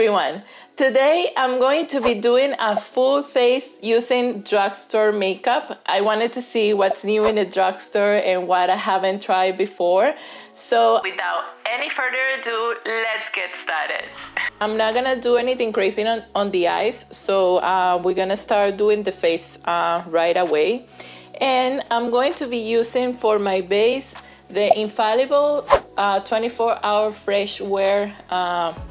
everyone. Today I'm going to be doing a full face using drugstore makeup. I wanted to see what's new in the drugstore and what I haven't tried before. So without any further ado, let's get started. I'm not gonna do anything crazy on the eyes, so we're gonna start doing the face right away. And I'm going to be using for my base the Infallible 24-hour fresh wear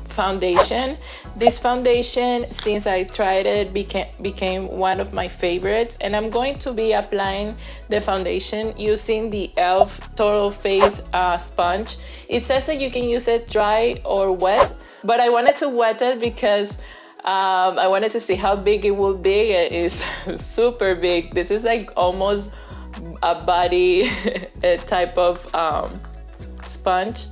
foundation. This foundation, since I tried it, became one of my favorites, and I'm going to be applying the foundation using the e.l.f. Total Face sponge. It says that you can use it dry or wet, but I wanted to wet it because I wanted to see how big it will be. It is super big. This is like almost a body type of sponge.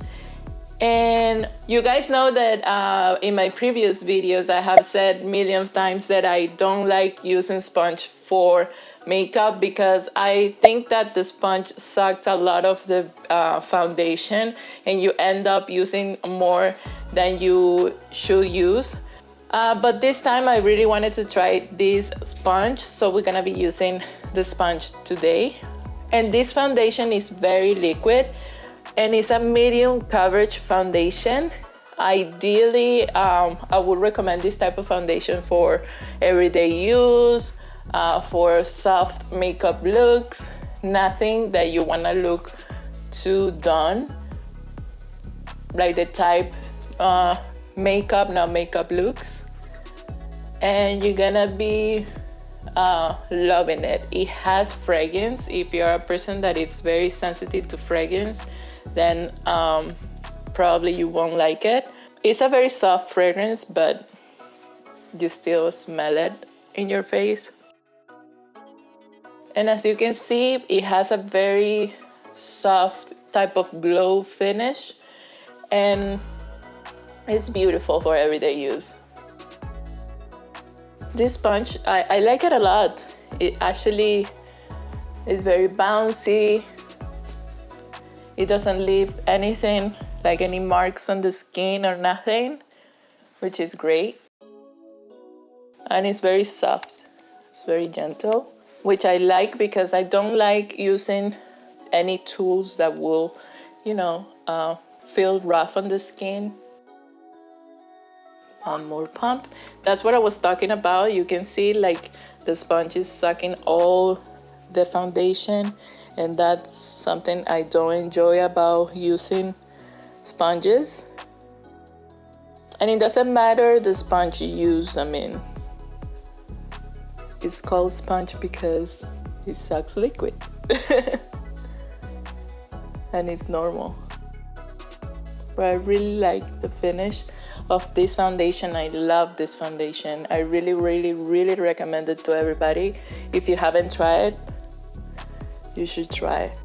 And you guys know that in my previous videos I have said million times that I don't like using sponge for makeup because I think that the sponge sucks a lot of the foundation and you end up using more than you should use. But this time I really wanted to try this sponge, so we're gonna be using the sponge today. And this foundation is very liquid and it's a medium coverage foundation. Ideally, I would recommend this type of foundation for everyday use, for soft makeup looks, nothing that you wanna look too done, like the type makeup, not makeup looks. And you're gonna be loving it. It has fragrance. If you're a person that is very sensitive to fragrance, then probably you won't like it. It's a very soft fragrance, but you still smell it in your face. And as you can see, it has a very soft type of glow finish, and it's beautiful for everyday use. This sponge, I like it a lot. It actually is very bouncy. It doesn't leave anything, like any marks on the skin or nothing, which is great. And it's very soft. It's very gentle, which I like because I don't like using any tools that will, you know, feel rough on the skin. One more pump. That's what I was talking about. You can see like the sponge is sucking all the foundation, and that's something I don't enjoy about using sponges. And it doesn't matter the sponge you use. I mean, it's called sponge because it sucks liquid. And it's normal. But I really like the finish of this foundation. I love this foundation. I really recommend it to everybody. If you haven't tried it, you should try it.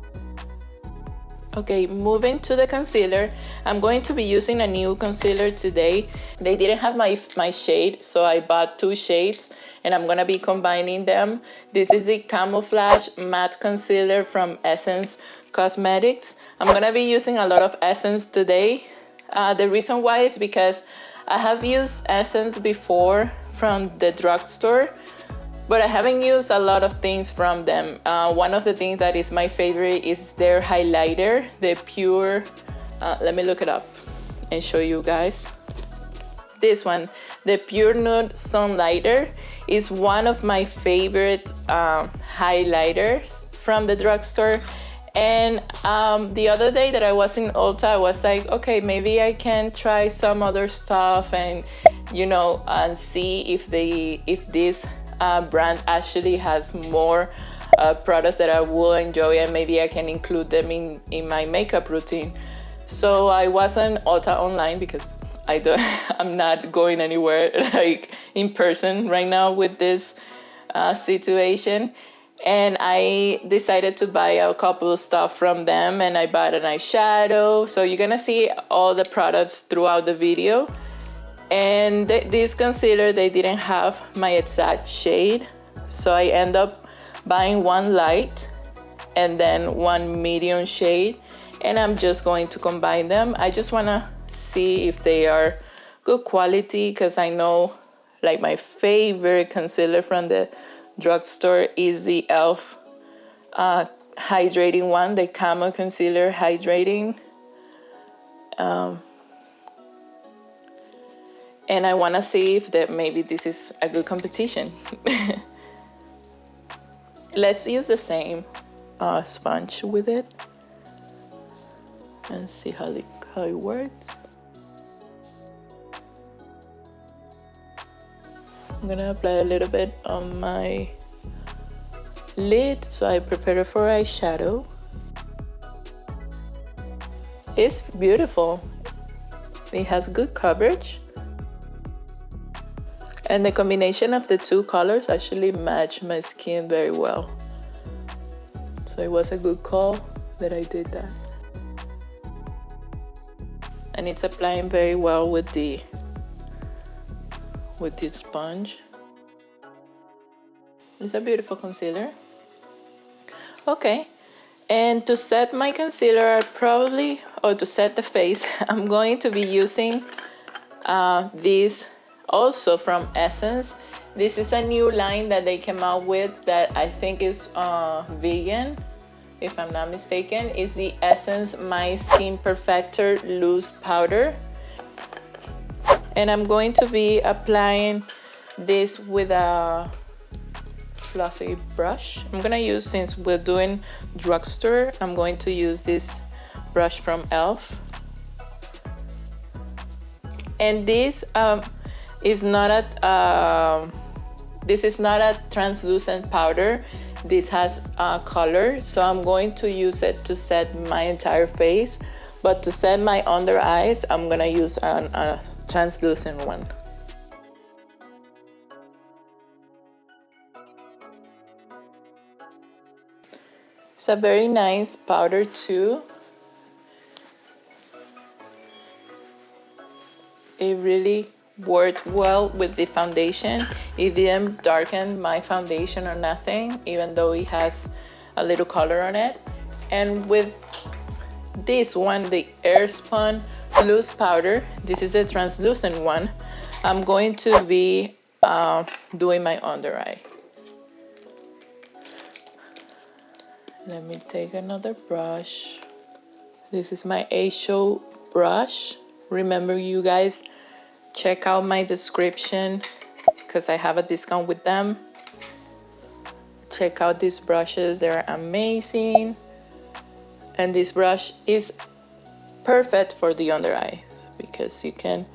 Okay, moving to the concealer. I'm going to be using a new concealer today. They didn't have my shade, so I bought two shades and I'm gonna be combining them. This is the Camouflage Matte Concealer from Essence Cosmetics. I'm gonna be using a lot of Essence today. The reason why is because I have used Essence before from the drugstore, but I haven't used a lot of things from them. One of the things that is my favorite is their highlighter, the Pure, let me look it up and show you guys. This one, the Pure Nude Sunlighter, is one of my favorite highlighters from the drugstore. And the other day that I was in Ulta, I was like, okay, maybe I can try some other stuff and, you know, and see if this brand actually has more products that I will enjoy, and maybe I can include them in my makeup routine. So I was on Ulta online because I'm not going anywhere like in person right now with this situation. And I decided to buy a couple of stuff from them, and I bought an eyeshadow. So you're gonna see all the products throughout the video. And this concealer, they didn't have my exact shade, so I end up buying one light and then one medium shade, and I'm just going to combine them. I just wanna see if they are good quality, because I know like my favorite concealer from the drugstore is the e.l.f. Hydrating one, the Camo Concealer Hydrating. And I want to see if that maybe this is a good competition. Let's use the same sponge with it and see how it works. I'm gonna apply a little bit on my lid so I prepare it for eyeshadow. It's beautiful. It has good coverage. And the combination of the two colors actually match my skin very well. So it was a good call that I did that. And it's applying very well with the sponge. It's a beautiful concealer. Okay, and to set my concealer to set the face, I'm going to be using this also from Essence. This is a new line that they came out with that I think is vegan, if I'm not mistaken. It's the Essence My Skin Perfector Loose Powder. And I'm going to be applying this with a fluffy brush. I'm gonna use, since we're doing drugstore, I'm going to use this brush from e.l.f. And this is not a translucent powder. This has color, so I'm going to use it to set my entire face. But to set my under eyes, I'm gonna use a translucent one. It's a very nice powder too. It really worked well with the foundation. It didn't darken my foundation or nothing, even though it has a little color on it. And with this one, the Airspun Loose Powder, this is a translucent one, I'm going to be doing my under eye. Let me take another brush. This is my Eigshow brush. Remember, you guys, check out my description because I have a discount with them. Check out these brushes, they're amazing. And this brush is perfect for the under eyes because you can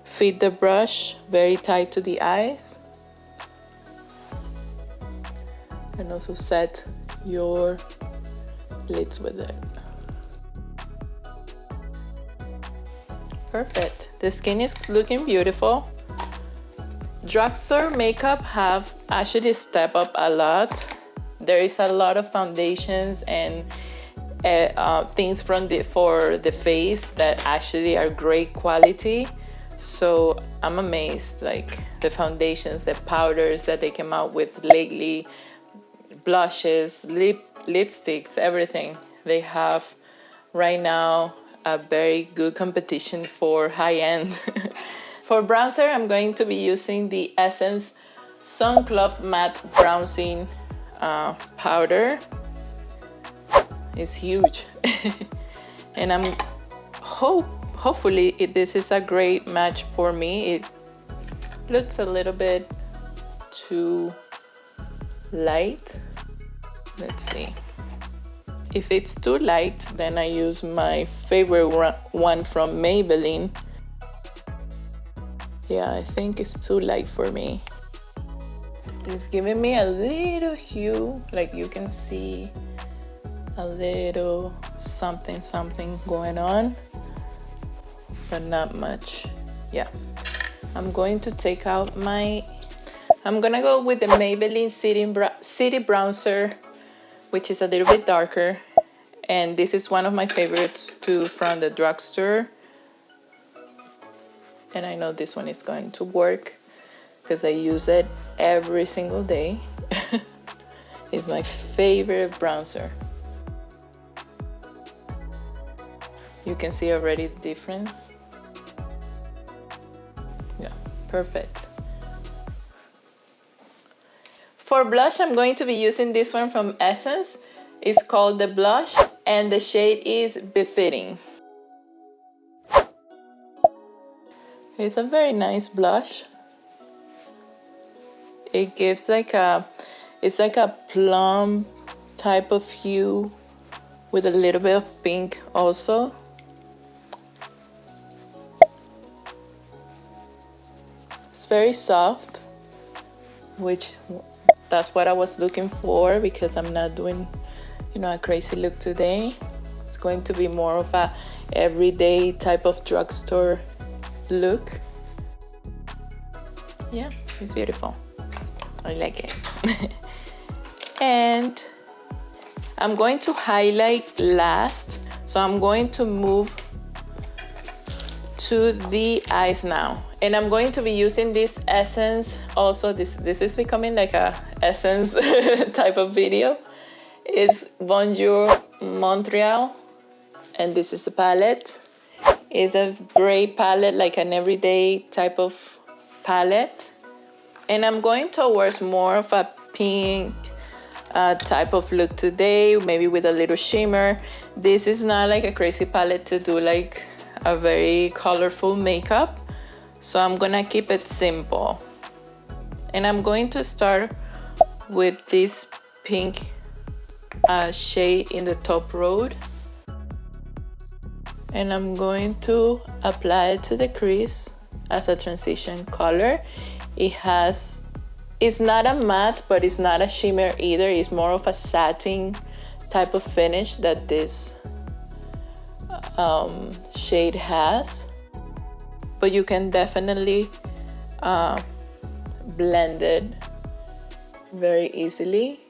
fit the brush very tight to the eyes and also set your lids with it. Perfect. The skin is looking beautiful. Drugstore makeup have actually stepped up a lot. There is a lot of foundations and things for the face that actually are great quality. So I'm amazed, like the foundations, the powders that they came out with lately, blushes, lipsticks, everything. They have right now a very good competition for high-end. For bronzer, I'm going to be using the Essence Sun Club Matte Bronzing powder. It's huge. And I'm hopefully this is a great match for me. It looks a little bit too light. Let's see. If it's too light, then I use my favorite one from Maybelline. Yeah, I think it's too light for me. It's giving me a little hue, like you can see a little something going on, but not much. Yeah, I'm going to take out I'm gonna go with the Maybelline City Bronzer, which is a little bit darker, and this is one of my favorites too from the drugstore. And I know this one is going to work because I use it every single day. It's my favorite bronzer. You can see already the difference. Perfect. For blush, I'm going to be using this one from Essence. It's called the Blush, and the shade is Befitting. It's a very nice blush. It gives like it's like a plum type of hue with a little bit of pink also. It's very soft, which that's what I was looking for because I'm not doing, you know, a crazy look today. It's going to be more of a everyday type of drugstore look. Yeah, it's beautiful. I like it. And I'm going to highlight last, so I'm going to move to the eyes now, and I'm going to be using this Essence. Also, this is becoming like a Essence type of video. It's Bonjour Montreal, and this is the palette. It's a gray palette, like an everyday type of palette, and I'm going towards more of a pink type of look today, maybe with a little shimmer. This is not like a crazy palette to do like a very colorful makeup, so I'm gonna keep it simple. And I'm going to start with this pink shade in the top row, and I'm going to apply it to the crease as a transition color. It's not a matte, but it's not a shimmer either. It's more of a satin type of finish that this shade has. But you can definitely blend it very easily,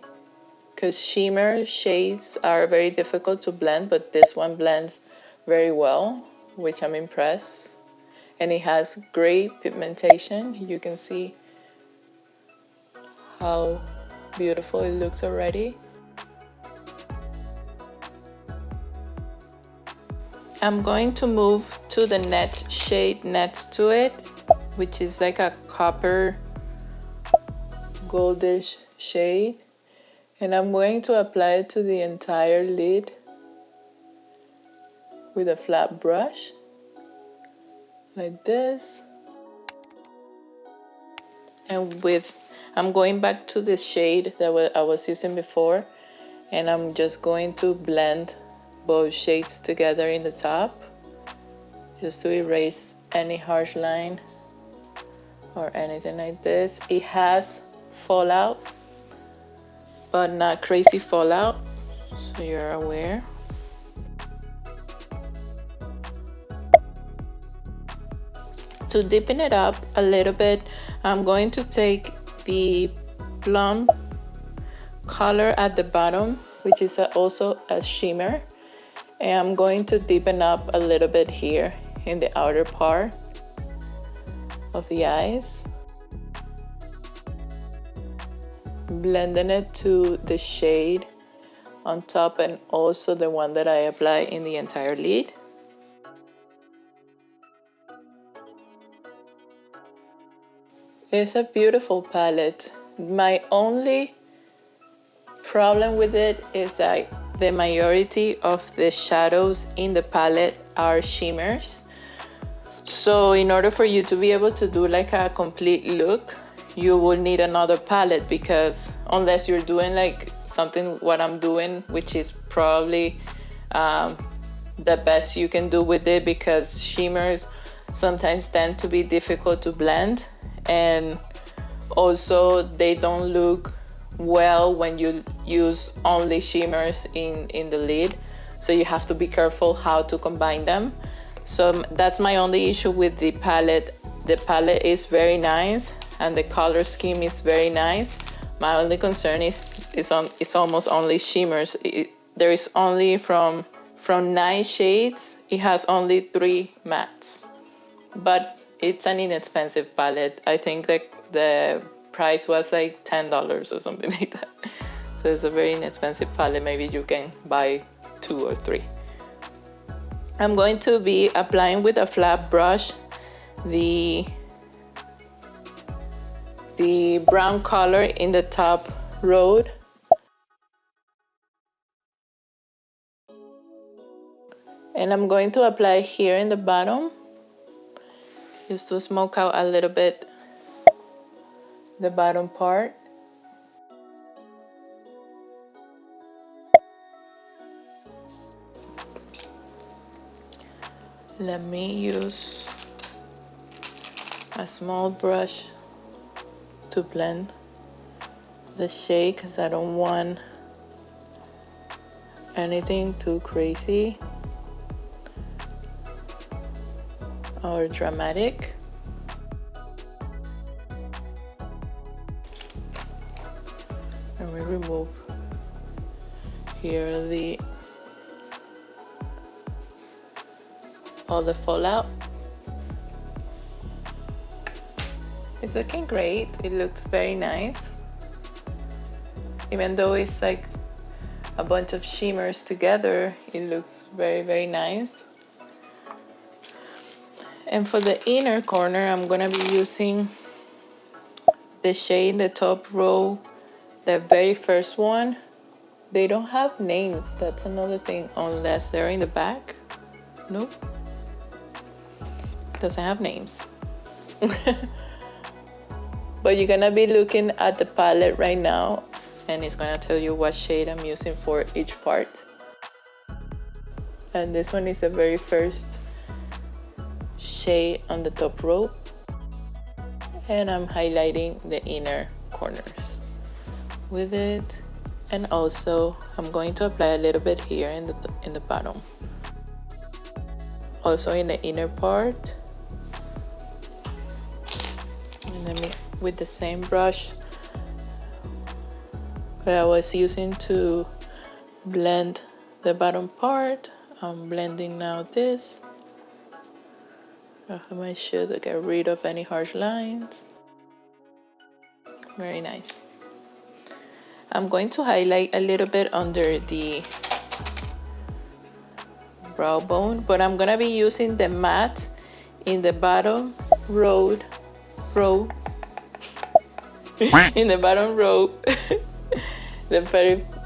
because shimmer shades are very difficult to blend, but this one blends very well, which I'm impressed. And it has great pigmentation. You can see how beautiful it looks already. I'm going to move to the next shade next to it, which is like a copper goldish shade, and I'm going to apply it to the entire lid with a flat brush like this. And I'm going back to the shade that I was using before, and I'm just going to blend both shades together in the top, just to erase any harsh line or anything like this. It has fallout, but not crazy fallout, so you're aware. To deepen it up a little bit, I'm going to take the plum color at the bottom, which is also a shimmer, and I'm going to deepen up a little bit here in the outer part of the eyes, blending it to the shade on top and also the one that I apply in the entire lid. It's a beautiful palette. My only problem with it is that the majority of the shadows in the palette are shimmers. So in order for you to be able to do like a complete look, you will need another palette, because unless you're doing like something what I'm doing, which is probably the best you can do with it, because shimmers sometimes tend to be difficult to blend, and also they don't look well when you use only shimmers in the lid, so you have to be careful how to combine them. So that's my only issue with the palette. The palette is very nice and the color scheme is very nice. My only concern is it's almost only shimmers. There is only from 9 shades, it has only 3 mattes, but it's an inexpensive palette. I think that the price was like $10 or something like that. So it's a very inexpensive palette. Maybe you can buy 2 or 3. I'm going to be applying with a flat brush the the brown color in the top row. And I'm going to apply here in the bottom, just to smoke out a little bit the bottom part. Let me use a small brush to blend the shade because I don't want anything too crazy or dramatic. And we remove here all the fallout. It's looking great. It looks very nice. Even though it's like a bunch of shimmers together, it looks very, very nice. And for the inner corner, I'm gonna be using the shade in the top row, the very first one. They don't have names, that's another thing, unless they're in the back. Nope. Doesn't have names. But you're gonna be looking at the palette right now, and it's gonna tell you what shade I'm using for each part. And this one is the very first shade on the top row, and I'm highlighting the inner corners with it. And also I'm going to apply a little bit here in the bottom, also in the inner part. And then with the same brush that I was using to blend the bottom part, I'm blending now this. I have my shade to get rid of any harsh lines. Very nice. I'm going to highlight a little bit under the brow bone, but I'm gonna be using the matte in the bottom row. In the bottom row, the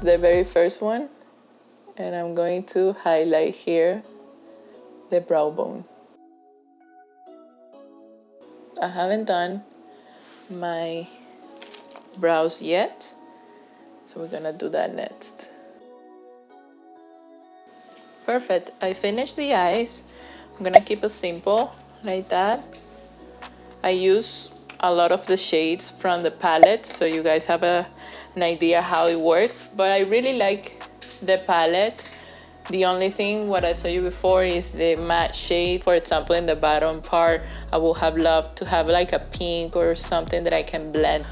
very first one, and I'm going to highlight here the brow bone. I haven't done my brows yet, so we're gonna do that next. Perfect. I finished the eyes. I'm gonna keep it simple like that. I use a lot of the shades from the palette, so you guys have an idea how it works. But I really like the palette. The only thing, what I told you before, is the matte shade. For example, in the bottom part, I would have loved to have like a pink or something that I can blend,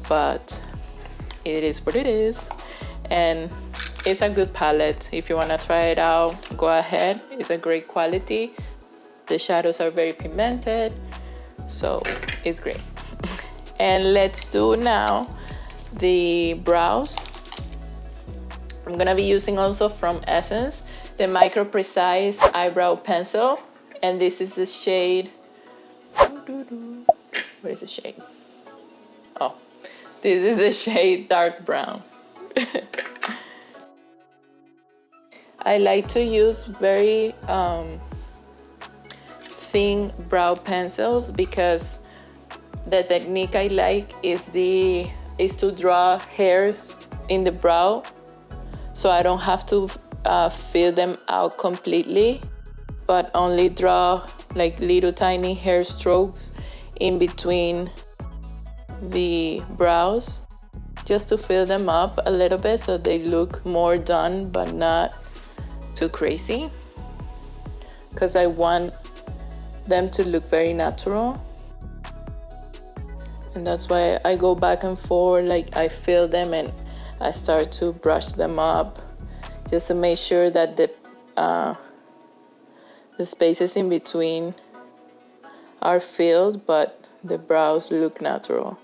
but it is what it is. And it's a good palette. If you want to try it out, go ahead. It's a great quality. The shadows are very pigmented, so it's great. And let's do now the brows. I'm gonna be using also from Essence the Micro Precise Eyebrow Pencil, and this is the shade, where is the shade? Oh, this is the shade dark brown. I like to use very thin brow pencils because the technique I like is to draw hairs in the brow, so I don't have to fill them out completely, but only draw like little tiny hair strokes in between the brows, just to fill them up a little bit so they look more done but not too crazy, because I want them to look very natural. And that's why I go back and forth, like I fill them and I start to brush them up, just to make sure that the spaces in between are filled but the brows look natural.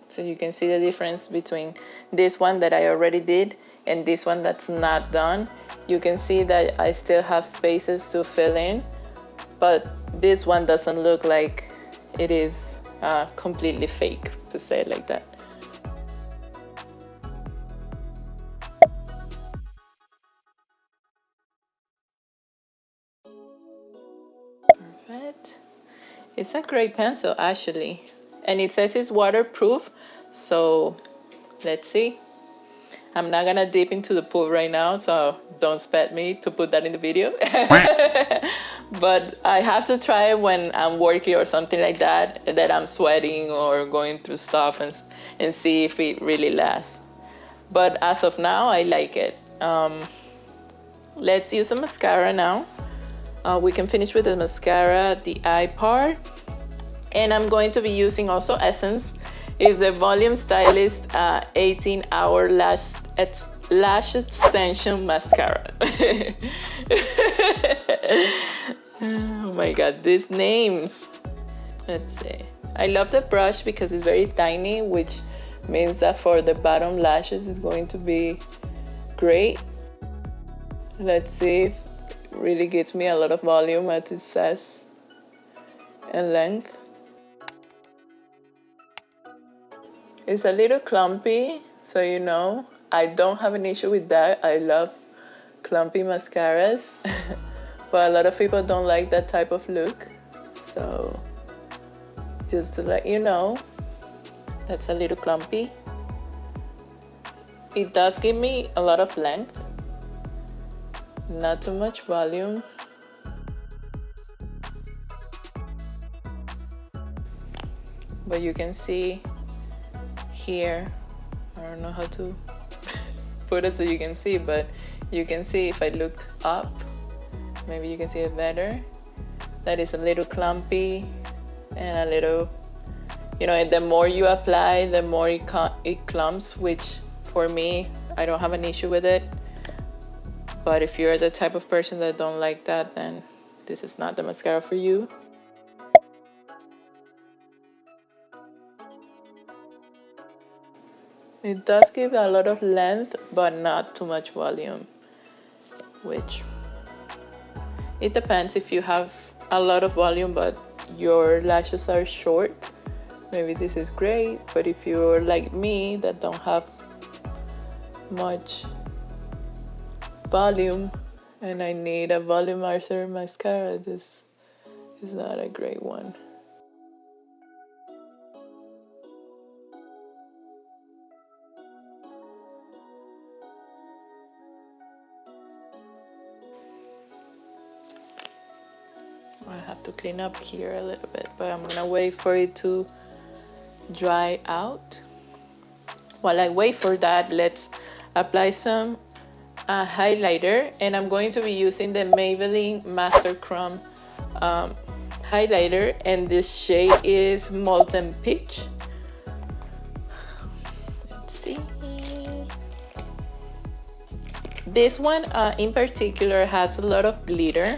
So you can see the difference between this one that I already did and this one that's not done. You can see that I still have spaces to fill in, but this one doesn't look like it is completely fake, to say it like that. Perfect. It's a great pencil actually, and it says it's waterproof, so let's see. I'm not gonna dip into the pool right now, so don't expect me to put that in the video. But I have to try it when I'm working or something like that I'm sweating or going through stuff, and see if it really lasts. But as of now, I like it. Let's use a mascara now. We can finish with the mascara, the eye part. And I'm going to be using also Essence. It's the Volume Stylist 18-hour lash extension mascara. Oh my god, these names. Let's see. I love the brush because it's very tiny, which means that for the bottom lashes it's going to be great. Let's see if it really gives me a lot of volume as it says, and length. It's a little clumpy, so you know, I don't have an issue with that. I love clumpy mascaras, but a lot of people don't like that type of look. So just to let you know, that's a little clumpy. It does give me a lot of length, not too much volume. But you can see here, I don't know how to put it so you can see, but you can see if I look up, maybe you can see it better, that is a little clumpy and a little, you know, the more you apply, the more it clumps, which for me, I don't have an issue with it. But if you're the type of person that don't like that, then this is not the mascara for you. It does give a lot of length, but not too much volume, which it depends. If you have a lot of volume but your lashes are short, maybe this is great. But if you're like me that don't have much volume and I need a volumizer mascara, this is not a great one. I have to clean up here a little bit, but I'm gonna wait for it to dry out. While I wait for that, let's apply some highlighter, and I'm going to be using the Maybelline Master Chrome highlighter, and this shade is Molten Peach. Let's see. This one in particular has a lot of glitter.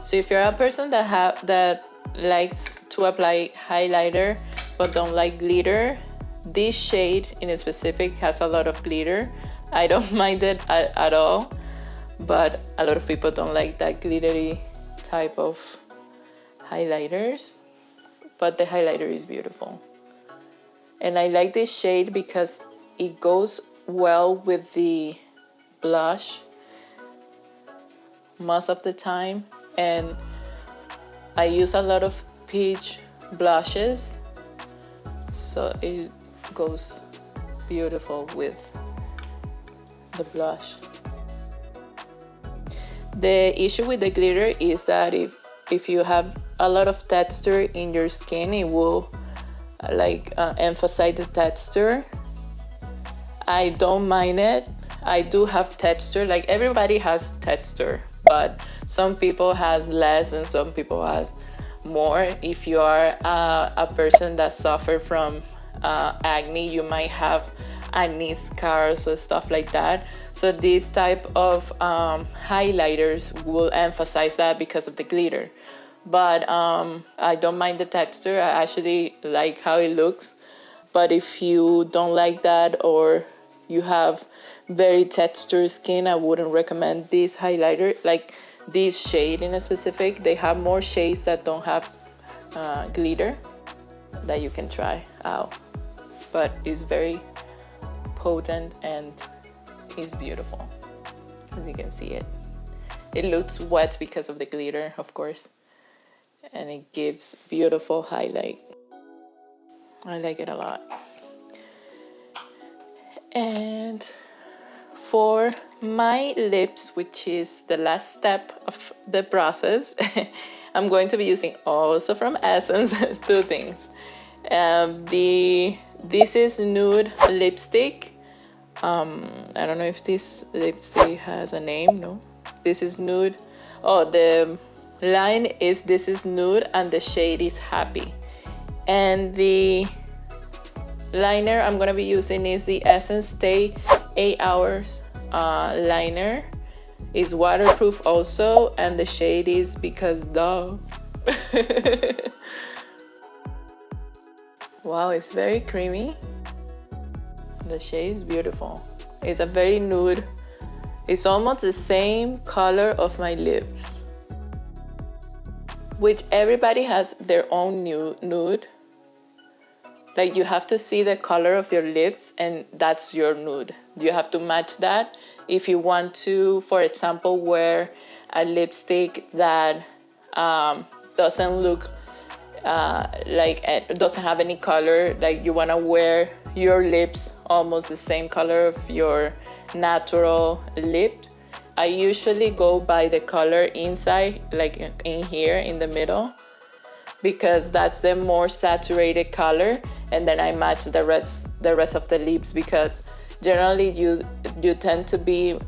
So if you're a person that likes to apply highlighter but don't like glitter, this shade in specific has a lot of glitter. I don't mind it at all, but a lot of people don't like that glittery type of highlighters, but the highlighter is beautiful. And I like this shade because it goes well with the blush most of the time, and I use a lot of peach blushes, so it goes beautiful with the blush. The issue with the glitter is that if you have a lot of texture in your skin, it will emphasize the texture. I don't mind it. I do have texture, like everybody has texture, but some people has less and some people has more. If you are a person that suffer from acne, you might have acne scars or stuff like that. So this type of highlighters will emphasize that because of the glitter. But I don't mind the texture. I actually like how it looks. But if you don't like that, or you have very textured skin, I wouldn't recommend this highlighter. Like this shade in a specific, they have more shades that don't have glitter. that you can try out, but it's very potent and it's beautiful, as you can see it. It looks wet because of the glitter, of course, and it gives beautiful highlight. I like it a lot. And for my lips, which is the last step of the process, I'm going to be using also from Essence two things. This is nude lipstick. I don't know if this lipstick has a name. No, this is nude. Oh, the line is This Is Nude and the shade is Happy. And the liner I'm gonna be using is the Essence Stay 8 Hours liner. It's waterproof also, and the shade is Because Duh. Wow, it's very creamy. The shade is beautiful. It's a very nude. It's almost the same color of my lips, which everybody has their own nude. Like, you have to see the color of your lips and that's your nude. You have to match that. If you want to, for example, wear a lipstick that doesn't look like it doesn't have any color, like you want to wear your lips almost the same color of your natural lips, I usually go by the color inside, like in here in the middle, because that's the more saturated color, and then I match the rest of the lips, because generally you tend to be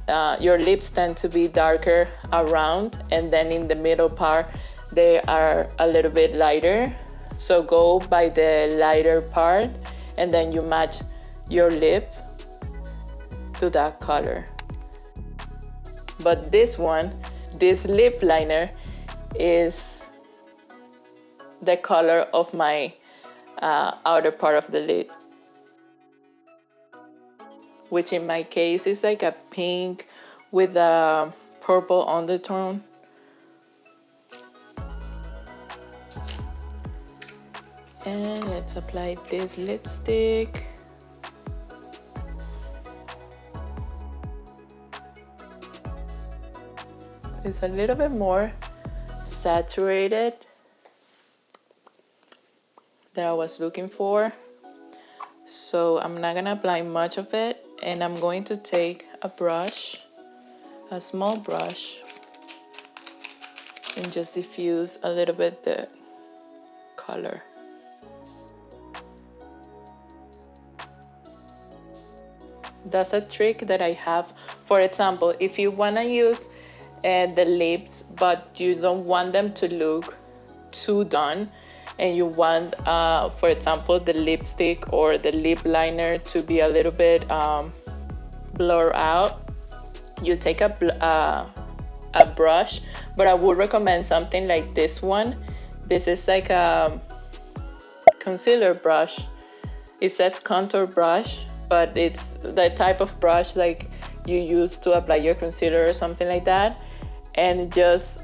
your lips tend to be darker around, and then in the middle part they are a little bit lighter. So go by the lighter part and then you match your lip to that color. But this lip liner is the color of my outer part of the lip, which in my case is like a pink with a purple undertone. And let's apply this lipstick. It's a little bit more saturated than I was looking for, so I'm not gonna apply much of it, and I'm going to take a brush, a small brush, and just diffuse a little bit the color. That's a trick that I have. For example, if you want to use the lips but you don't want them to look too done, and you want for example the lipstick or the lip liner to be a little bit blur out, you take a brush, but I would recommend something like this one. This is like a concealer brush. It says contour brush, but it's the type of brush like you use to apply your concealer or something like that. And just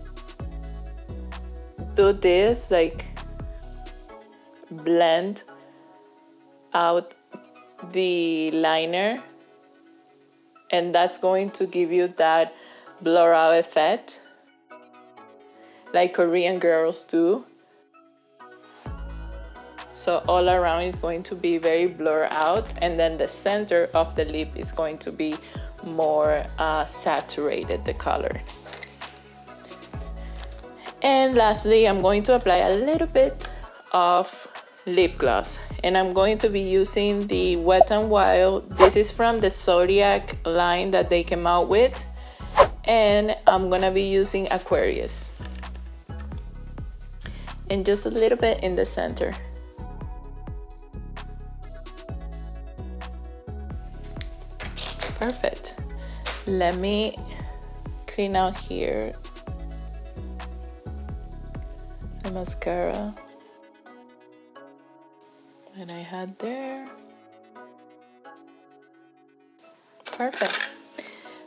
do this, like blend out the liner, and that's going to give you that blur out effect like Korean girls do. So all around is going to be very blur out, and then the center of the lip is going to be more saturated, the color. And lastly, I'm going to apply a little bit of lip gloss, and I'm going to be using the Wet n Wild. This is from the Zodiac line that they came out with, and I'm gonna be using Aquarius, and just a little bit in the center. Perfect. Let me clean out here the mascara that I had there. Perfect.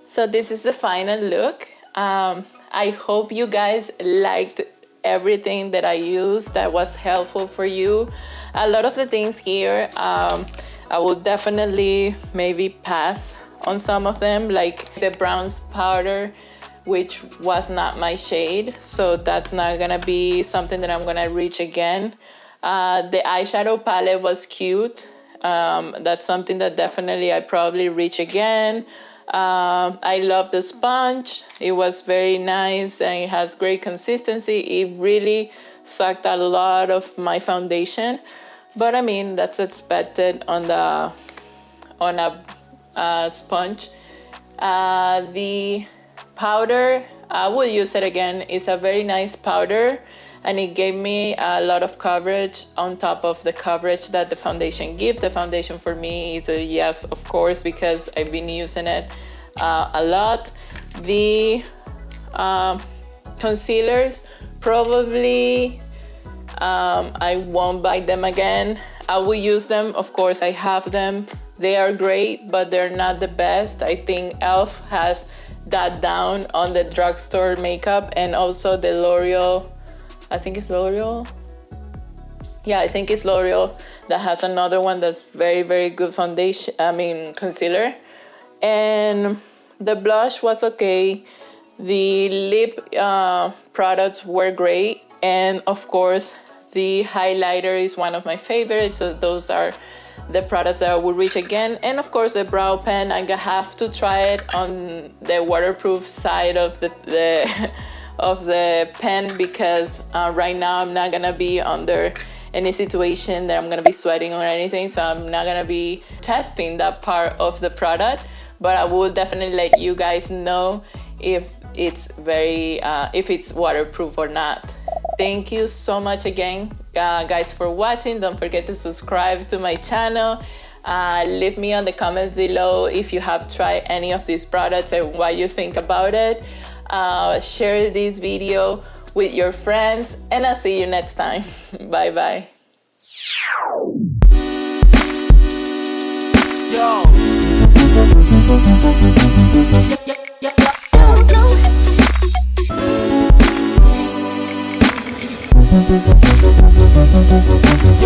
So this is the final look. I hope you guys liked everything that I used that was helpful for you. A lot of the things here, I will definitely maybe pass on some of them, like the bronze powder, which was not my shade, so that's not gonna be something that I'm gonna reach again. The eyeshadow palette was cute. That's something that definitely I probably reach again. I love the sponge. It was very nice and it has great consistency. It really sucked a lot of my foundation, but I mean, that's expected on a sponge. The powder, I will use it again. It's a very nice powder and it gave me a lot of coverage on top of the coverage that the foundation gives. The foundation for me is a yes, of course, because I've been using it a lot. The concealers, probably I won't buy them again. I will use them, of course, I have them. They are great, but they're not the best. I think e.l.f. has that down on the drugstore makeup, and also the L'Oreal, I think it's L'Oreal. Yeah, I think it's L'Oreal that has another one that's very, very good foundation, concealer. And the blush was okay. The lip products were great. And of course, the highlighter is one of my favorites. So those are the products that I will reach again. And of course, the brow pen, I have to try it on the waterproof side of the of the pen, because right now I'm not gonna be under any situation that I'm gonna be sweating or anything, so I'm not gonna be testing that part of the product, but I will definitely let you guys know if it's if it's waterproof or not. Thank you so much again, guys, for watching. Don't forget to subscribe to my channel. Leave me on the comments below if you have tried any of these products and what you think about it. Share this video with your friends, and I'll see you next time. Bye bye. Yo. Yeah, yeah, yeah.